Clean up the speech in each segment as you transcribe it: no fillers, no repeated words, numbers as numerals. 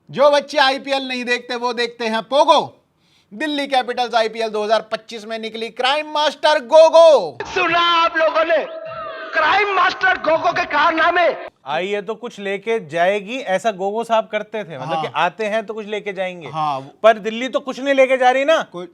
जो बच्चे आईपीएल नहीं देखते वो देखते हैं पोगो। दिल्ली कैपिटल्स आईपीएल 2025 में निकली क्राइम मास्टर गोगो। सुना आप लोगों ने क्राइम मास्टर गोगो के कारनामे। आई है तो कुछ लेके जाएगी, ऐसा गोगो साहब करते थे। मतलब कि आते हैं तो कुछ लेके जाएंगे। हाँ, पर दिल्ली तो कुछ नहीं लेके जा रही ना, कोई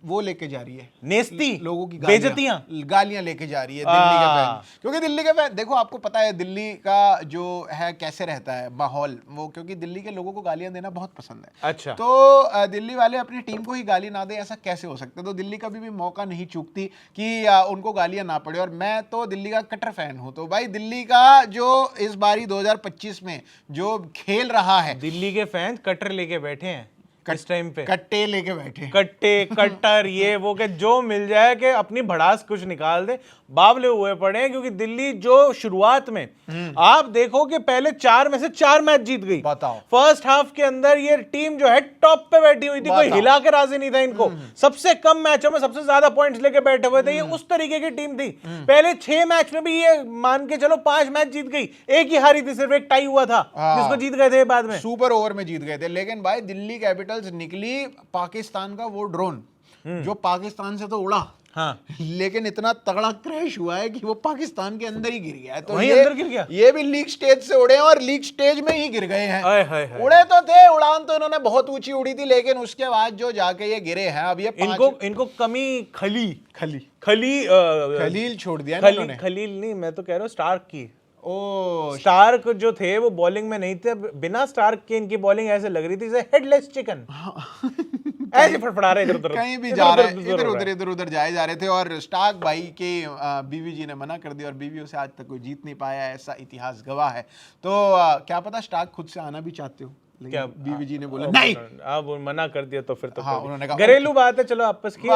वो लेके जा रही है नेस्ती लोगों की बेइज्जतियां, गालियां लेके जा रही है दिल्ली के फैन। क्योंकि दिल्ली के फैन, देखो आपको पता है दिल्ली का जो है कैसे रहता है माहौल वो, क्योंकि दिल्ली के लोगों को गालियां देना बहुत पसंद है। अच्छा, तो दिल्ली वाले अपनी टीम को ही गाली ना दे, ऐसा कैसे हो सकता है? तो दिल्ली कभी भी मौका नहीं चूकती कि उनको गालियां ना पड़े। और मैं तो दिल्ली का कट्टर फैन हूं। तो भाई दिल्ली का जो इस बारी 2025 में जो खेल रहा है, दिल्ली के फैंस कट्टर लेके बैठे हैं इस टाइम पे, कट्टे लेके बैठे, कट्टे कट्टर ये वो के जो मिल जाए कि अपनी भड़ास कुछ निकाल दे, बावले हुए पड़े हैं। क्योंकि दिल्ली जो शुरुआत में आप देखो कि पहले 4 में से 4 मैच जीत गई। बताओ, फर्स्ट हाफ के अंदर ये टीम जो है टॉप पे बैठी हुई थी, कोई हिला के राजी नहीं था इनको। सबसे कम मैचों में सबसे ज्यादा पॉइंट्स लेके बैठे हुए थे। ये उस तरीके की टीम थी। पहले 6 मैच में भी ये मान के चलो 5 मैच जीत गई, एक ही हारी थी, सिर्फ एक टाई हुआ था जिसको जीत गए थे बाद में, सुपर ओवर में जीत गए थे। लेकिन भाई दिल्ली कैपिटल्स निकली पाकिस्तान का वो ड्रोन जो पाकिस्तान से तो उड़ा, हाँ, लेकिन इतना तगड़ा क्रैश हुआ है कि वो पाकिस्तान के अंदर ही गिर गया है। तो वहीं ये अंदर गिर गया, ये भी लीग स्टेज से उड़े हैं और लीग स्टेज में ही गिर गए हैं। हाय हाय हाय। उड़े तो थे, उड़ान तो इन्होंने बहुत ऊंची उड़ी थी, लेकिन उसके बाद जो जाके ये गिरे हैं, अब ये इनको कमी खलील छोड़ दिया ना इन्होंने। खलील नहीं, मैं तो कह रहा हूँ स्टार्क की। ओ, स्टार्क जो थे वो बॉलिंग में नहीं थे। बिना स्टार्क के इनकी बॉलिंग ऐसे लग रही थी जैसे हेडलेस चिकन, ऐसे फड़फड़ा रहे इधर उधर, कहीं भी जा रहे हैं, इधर उधर जाए जा रहे थे। और स्टार्क भाई के बीवी जी ने मना कर दिया और बीवियों से आज तक कोई जीत नहीं पाया, ऐसा इतिहास गवाह है। तो क्या पता स्टार्क खुद से आना भी चाहते हो, क्या बीवी जी ने बोला नहीं, अब मना कर दिया तो फिर तो हाँ, उन्होंने कहा घरेलू बात है, चलो आपस की,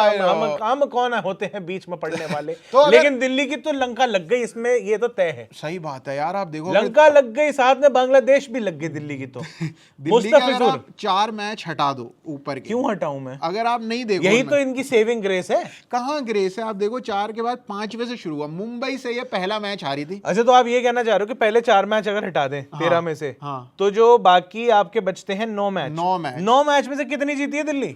हम कौन होते हैं बीच में पड़ने वाले। तो लेकिन दिल्ली की तो लंका लग गई इसमें, ये तो तय है। सही बात है यार। आप देखो लंका लग गई, साथ में बांग्लादेश भी लग गई दिल्ली की। तो दिल्ली के अगर आप 4 मैच हटा दो ऊपर के, क्यों हटाऊं मैं? अगर आप नहीं देखो, यही तो इनकी सेविंग ग्रेस है। कहाँ ग्रेस है? आप देखो 4 के बाद 5वें से शुरू हुआ, मुंबई से ये पहला मैच हारी थी। अच्छा, तो आप ये कहना चाह रहे हो कि पहले 4 मैच अगर हटा दें 13 में से, तो जो बाकी आपके बचते हैं 9 मैच में से कितनी जीती है दिल्ली?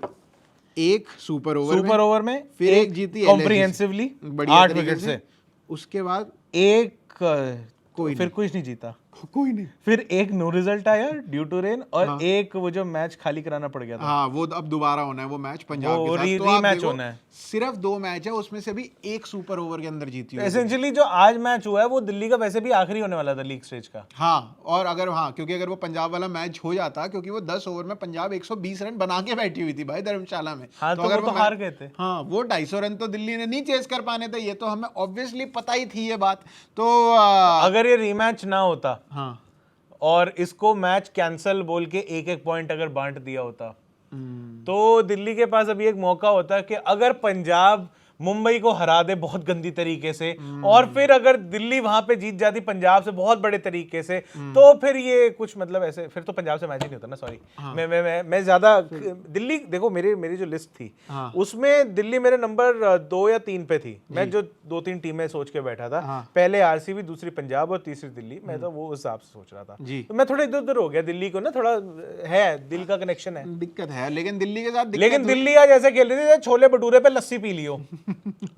एक सुपर ओवर में, फिर एक जीती कॉम्प्रिहेंसिवली 8 विकेट से, उसके बाद एक कोई फिर कुछ नहीं जीता, कोई नहीं, फिर एक नो रिजल्ट आया ड्यू टू रेन, और एक वो जो मैच खाली कराना पड़ गया था। हाँ, वो अब दोबारा होना है वो मैच पंजाब के साथ। तो रीमैच होना है। सिर्फ 2 मैच है, उसमें से भी एक सुपर ओवर के अंदर जीती है। एसेंशियली जो आज मैच हुआ है वो दिल्ली का वैसे भी आखिरी होने वाला था लीग स्टेज का। हाँ, और अगर क्योंकि अगर वो पंजाब वाला मैच हो जाता, क्योंकि वो 10 ओवर में पंजाब 120 रन बना के बैठी हुई थी भाई धर्मशाला में। हाँ, तो अगर वो हार गए थे। हाँ, वो 250 रन तो दिल्ली ने नहीं चेस कर पाने थे, ये तो हमें ऑब्वियसली पता ही थी ये बात। तो अगर ये रीमैच ना होता, हाँ, और इसको मैच कैंसल बोल के एक पॉइंट अगर बांट दिया होता, तो दिल्ली के पास अभी एक मौका होता कि अगर पंजाब मुंबई को हरा दे बहुत गंदी तरीके से, और फिर अगर दिल्ली वहां पे जीत जाती पंजाब से बहुत बड़े तरीके से, तो फिर ये कुछ मतलब ऐसे, फिर तो पंजाब से मैच ही नहीं होता ना। सॉरी, मैं ज्यादा दिल्ली, देखो मेरी जो लिस्ट थी उसमें दिल्ली मेरे नंबर 2 या 3 पे थी। मैं जो 2-3 टीमें सोच के बैठा था, पहले आरसीबी, दूसरी पंजाब और तीसरी दिल्ली, मैं तो वो हिसाब से सोच रहा था। तो मैं थोड़ा इधर उधर हो गया। दिल्ली को ना थोड़ा है, दिल का कनेक्शन है, दिक्कत है। लेकिन दिल्ली के साथ लेकिन दिल्ली आज ऐसे खेल रही थी छोले भटूरे पे लस्सी पी लियो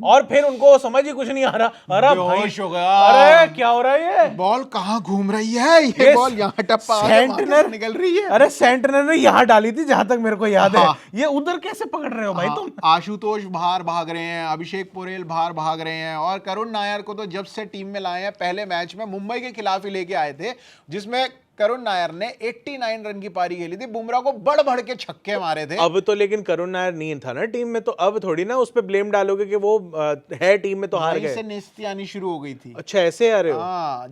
और फिर उनको समझ ही कुछ नहीं आ रहा। अरे भाई, अरे क्या हो रहा है? ये बॉल कहाँ घूम रही है? ये बॉल यहाँ टप्पा सेंटनर निकल रही है। अरे सेंटनर ने यहाँ डाली थी जहां तक मेरे को याद है। ये उधर कैसे पकड़ रहे हो भाई तुम? आशुतोष बाहर भाग रहे हैं, अभिषेक पोरेल बाहर भाग रहे हैं, और करुण नायर को तो जब से टीम में लाए हैं, पहले मैच में मुंबई के खिलाफ ही लेके आए थे, जिसमें करुण नायर ने 89 रन की पारी खेली थी, बुमराह को बढ़ बढ़ के छक्के मारे थे। अब तो लेकिन करुण नायर नहीं था ना टीम में, तो अब थोड़ी ना उस पे ब्लेम डालोगे कि वो है टीम में तो हार गए। नेस्ती आनी शुरू हो गई थी। अच्छा, ऐसे आ रहे हो?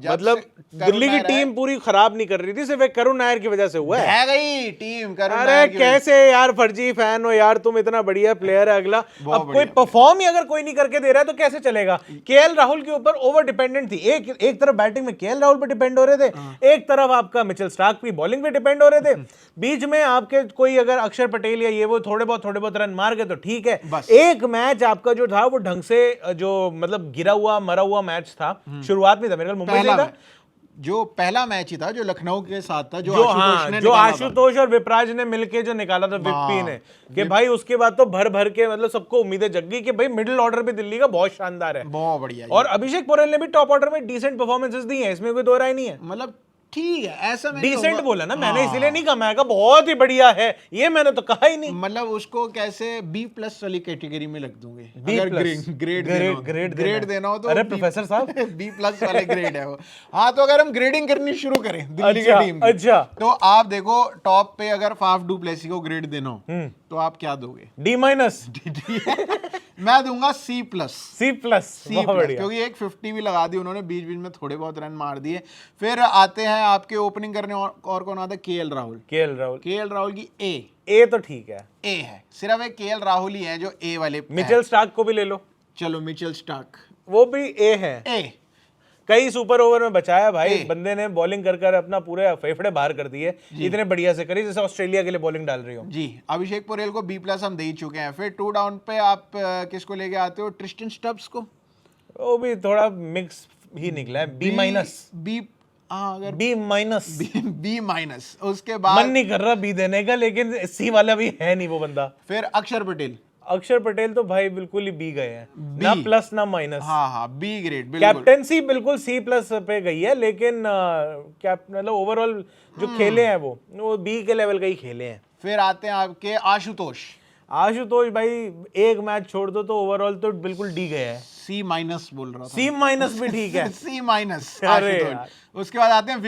मतलब दिल्ली की टीम पूरी खराब नहीं कर रही थी, सिर्फ करुण नायर की वजह से हुआ है गई टीम। अरे कैसे यार, फर्जी फैन हो यार तुम, इतना बढ़िया प्लेयर है अगला, अब कोई परफॉर्म ही अगर कोई नहीं करके दे रहा है तो कैसे चलेगा? केएल राहुल के ऊपर ओवर डिपेंडेंट थी। एक तरफ बैटिंग में केएल राहुल पे डिपेंड हो रहे थे, एक तरफ आपका मिचेल स्टार्क भी बॉलिंग पे डिपेंड हो रहे थे, बीच में आपके कोई अगर अक्षर पटेल या ये वो थोड़े बहुत रन मार गए तो ठीक है। एक मैच आपका जो था वो ढंग से, जो मतलब गिरा हुआ मरा हुआ मैच था, शुरुआत में था मेरे ख्याल मुंबई से था, जो पहला मैच ही था जो लखनऊ के साथ था, जो जो आशुतोष ने जो निकाला था। आशुतोष और विपराज ने मिलके जो निकाला था विप्पी ने, कि भाई उसके बाद तो भर भर के मतलब सबको उम्मीदें जग गई कि भाई मिडिल ऑर्डर भी दिल्ली का बहुत शानदार है। बहुत बढ़िया। और अभिषेक पोरेल ने भी टॉप ऑर्डर में डिसेंट परफॉर्मेंसेस दी है, इसमें कोई दो राय नहीं है। मतलब ठीक है, ऐसा मैंने डिसेंट कहूंगा- बोला ना मैंने, इसीलिए नहीं कहा, मैं कहा बहुत ही बढ़िया है, ये मैंने तो कहा ही नहीं। मतलब उसको कैसे B+ वाली कैटेगरी में लग दूंगे B+, अगर ग्रेड ग्रेड देना हो तो अरे प्रोफेसर साहब B+ वाले ग्रेड है वो। हाँ, तो अगर हम ग्रेडिंग करनी शुरू करें दिल्ली अच्छा, की टीम की, अच्छा। तो आप देखो टॉप पे अगर फाफ डू प्लेसी को ग्रेड देना हो तो आप क्या दोगे? D-, मैं दूंगा C+, C+, बहुत बढ़िया। क्योंकि एक 50 भी लगा दी उन्होंने, बीच बीच में थोड़े बहुत रन मार दिए। फिर आते हैं आपके ओपनिंग करने और कौन आता है? KL राहुल। KL राहुल की ए तो ठीक है, A है, सिर्फ एक KL राहुल ही है जो A वाले पे है। मिचेल स्टार्क को भी ले लो, चलो मिचेल स्टार्क वो भी ए है। A। कई सुपर ओवर में बचाया भाई ए। बंदे ने, बॉलिंग कर कर अपना पूरे फेफड़े बाहर कर दिए, इतने बढ़िया से करी जैसे ऑस्ट्रेलिया के लिए बॉलिंग डाल रही हो। जी, अभिषेक पोरेल को B+ हम दे ही चुके हैं। फिर 2 डाउन पे आप किसको लेके आते हो? ट्रिस्टन स्टब्स को। वो भी थोड़ा मिक्स ही निकला है, B-, हाँ, अगर B-। उसके बाद मन नहीं कर रहा बी देने का, लेकिन सी वाला भी है नहीं वो बंदा। फिर अक्षर पटेल। अक्षर पटेल तो भाई बिल्कुल ही बी गए हैं, ना प्लस ना माइनस। हाँ, B ग्रेड बिल्कुल। कैप्टेंसी बिल्कुल C+ पे गई है, लेकिन मतलब ओवरऑल जो खेले हैं वो बी के लेवल का ही खेले हैं। फिर आते हैं आपके आशुतोष भाई एक मैच छोड़ दो तो ओवरऑल तो बिल्कुल डी गया है। C- बोल रहा था। C- भी ठीक है। C- अरे आशुतोष। उसके बाद आते हैं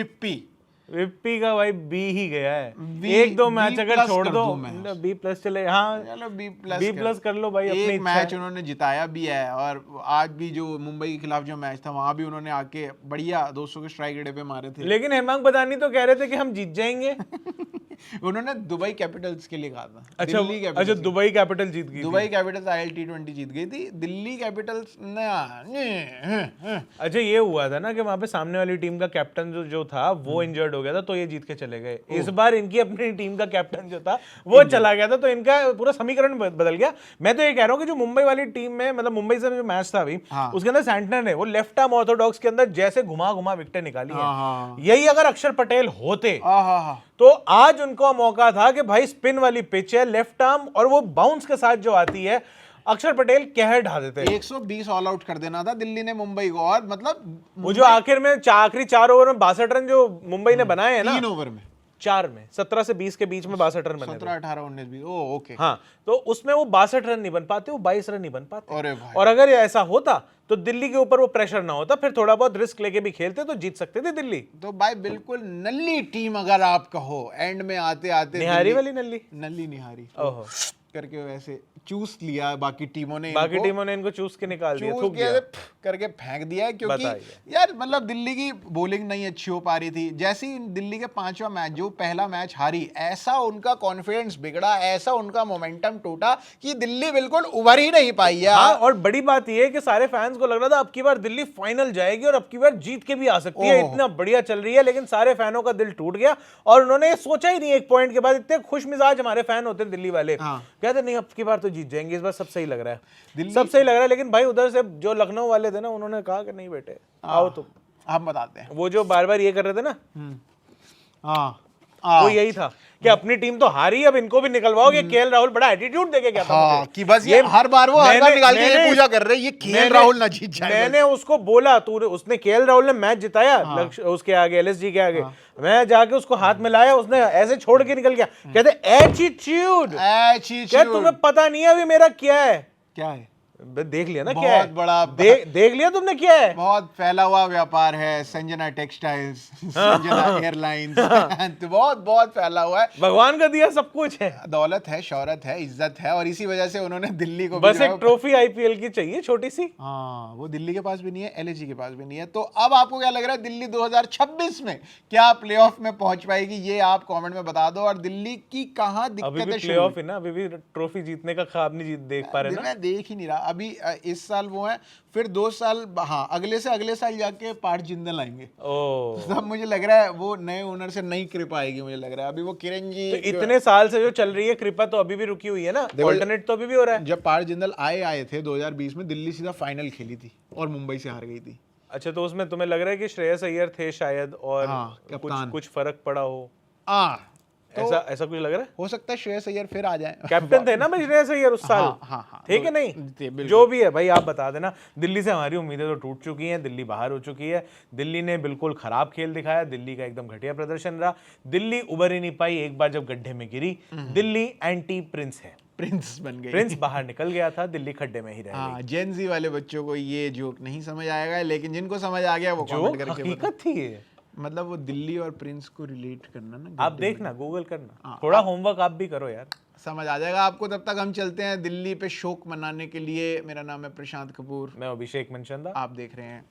विप्पी का भाई बी ही गया है। B- एक दो मैच B+ अगर छोड़ कर दो दूं मैं। B+ चले, हाँ चलो B+ कर लो भाई, अपनी एक इच्छा मैच है। उन्होंने जिताया भी है, और आज भी जो मुंबई के खिलाफ जो मैच था वहां भी उन्होंने आके बढ़िया 200 के स्ट्राइक रेट पे मारे थे। लेकिन हेमंत बदानी तो कह रहे थे कि हम जीत जाएंगे। उन्होंने दुबई कैपिटल्स के लिए कहा था। अच्छा, दिल्ली कैपिटल्स अच्छा दुबई कैपिटल जीत गई थी। दुबई कैपिटल्स IL T20 जीत गई थी। दिल्ली कैपिटल्स ने अच्छा ये हुआ था ना कि वहां पे सामने वाली टीम का कैप्टन जो था वो इंजर्ड हो गया था, तो ये जीत के चले गए। इस बार इनकी अपनी टीम का कैप्टन जो था वो चला गया था, तो इनका पूरा समीकरण बदल गया। मैं तो ये कह रहा हूँ कि जो मुंबई वाली टीम में, मतलब मुंबई से जो मैच था अभी, उसके अंदर सैंटनर ने वो लेफ्ट आर्म ऑर्थोडॉक्स के अंदर जैसे घुमा घुमा विकेट निकाली है। यही अगर अक्षर पटेल होते तो आज उनको मौका था कि भाई स्पिन वाली पिच है, लेफ्ट आर्म, और वो बाउंस के साथ जो आती है, अक्षर पटेल कहर ढा देते। 120 ऑल आउट कर देना था दिल्ली ने मुंबई को। और मतलब वो जो आखिर में आखिरी 4 ओवर में 62 रन जो मुंबई ने बनाए हैं ना, 3 ओवर में 4 में 17 से 20 के बीच में 62 रन बने थे। 17, 18, 19, 20। ओ ओके। हाँ, तो उसमें वो 62 रन नहीं बन पाते, वो 22 रन नहीं बन पाते। अरे भाई। और अगर ये ऐसा होता तो दिल्ली के ऊपर वो प्रेशर ना होता, फिर थोड़ा बहुत रिस्क लेके भी खेलते तो जीत सकते थे दिल्ली। तो भाई बिल्कुल नल्ली टीम अगर आप कहो, एंड में आते आते निहारी वाली नल्ली निहारी ओहो करके वैसे चूस लिया बाकी टीमों ने इनको चूस के निकाल दिया, चूस थूक के दिया। करके फेंक दिया है, क्योंकि बताइए। यार मतलब दिल्ली की बॉलिंग नहीं अच्छी हो पा रही थी। जैसे ही दिल्ली के 5वां मैच जो पहला मैच हारी, ऐसा उनका कॉन्फिडेंस बिगड़ा, ऐसा उनका मोमेंटम टूटा कि दिल्ली बिल्कुल उभर ही नहीं पाई है। हाँ, और बड़ी बात यह है कि सारे फैंस को लग रहा था अब की बार दिल्ली फाइनल जाएगी और अब की बार जीत के भी आ सकती है, इतना बढ़िया चल रही है। लेकिन सारे फैनों का दिल टूट गया और उन्होंने सोचा ही नहीं एक पॉइंट के बाद। इतने खुश मिजाज हमारे फैन होते हैं दिल्ली वाले, कहते नहीं अब की बार तो जीत जाएंगे, इस बार सब सही लग रहा है, सब सही लग रहा है। लेकिन भाई उधर से जो लखनऊ वाले थे ना, उन्होंने कहा कि नहीं बेटे आओ तुम, हम बताते हैं। वो जो बार बार ये कर रहे थे ना, हाँ वो यही था कि अपनी टीम तो हारी, अब इनको भी निकलवाओगे। केएल राहुल बड़ा एटीट्यूड देके गया था मुझे कि बस ये हर बार वो हर बार निकाल के ये पूजा कर रहे हैं, ये केएल राहुल ना जीत जाए। मैंने उसको बोला, उसने केएल राहुल ने मैच जिताया उसके आगे, LSG के आगे, मैं जाके उसको हाथ मिलाया, उसने ऐसे छोड़ के निकल गया। कहते एटीट्यूड, तुम्हें पता नहीं है अभी मेरा क्या है। देख लिया ना क्या है, बड़ा देख लिया तुमने क्या है। बहुत फैला हुआ व्यापार है, संजना टेक्सटाइल्स, संजना एयरलाइंस, तो बहुत फैला हुआ है। भगवान का दिया सब कुछ है, दौलत है, शौहरत है, इज्जत है, और इसी वजह से उन्होंने दिल्ली को बस एक ट्रॉफी IPL की चाहिए छोटी सी। हाँ, वो दिल्ली के पास भी नहीं है, LSG के पास भी नहीं है। तो अब आपको क्या लग रहा है, दिल्ली 2026 में क्या प्लेऑफ में पहुंच पाएगी? ये आप कमेंट में बता दो। और दिल्ली की कहाँ दिक्कतें शुरू? प्लेऑफ है ना, अभी भी ट्रॉफी जीतने का ख्वाब नहीं देख पा रहे ना। मैं देख ही नहीं रहा। अभी इस साल वो है, फिर 2 साल, हाँ अगले से अगले साल जाके पार्थ जिंदल आएंगे। तब मुझे लग रहा है वो नए ओनर से नई कृपा आएगी, मुझे लग रहा है। अभी वो किरण जी तो इतने साल से जो चल रही है कृपा तो अभी भी रुकी हुई है ना, ऑल्टरनेट तो अभी भी हो रहा है। जब पार्थ जिंदल आए थे 2020 में, दिल्ली सीधा फाइनल खेली थी और मुंबई से हार गई थी। अच्छा, तो उसमें तुम्हें लग रहा है कि श्रेयस अय्यर थे शायद और हाँ, कुछ कप्तान। कुछ फर्क पड़ा हो, तो ऐसा कुछ लग रहा है? हो सकता है श्रेयस अय्यर फिर आ जाए। कैप्टन थे ना भाई श्रेयस अय्यर उस साल? हाँ, थे कि नहीं? थे, बिल्कुल। जो भी है भाई आप बता देना। दिल्ली से हमारी उम्मीदें तो टूट चुकी हैं, दिल्ली बाहर हो चुकी है, दिल्ली ने बिल्कुल खराब खेल दिखाया, दिल्ली का एकदम घटिया प्रदर्शन रहा, दिल्ली उबर ही नहीं पाई, एक बार जब गड्ढे में गिरी, दिल्ली एंटी प्रिंस है, प्रिंस बन गई। प्रिंस बाहर निकल गया था, दिल्ली खड्डे में ही रह गई। हाँ, जेनजी वाले बच्चों को ये जोक नहीं समझ आएगा, लेकिन जिनको समझ आ गया वो जो कमेंट करके बताओ। हकीकत थी ये, मतलब वो दिल्ली और प्रिंस को रिलेट करना ना, आप देखना, गूगल करना, थोड़ा होमवर्क आप भी करो यार। समझ आ जाएगा आपको। तब तक हम चलते हैं दिल्ली पे शोक मनाने के लिए। मेरा नाम है प्रशांत कपूर, मैं अभिषेक मनचंदा। आप देख रहे हैं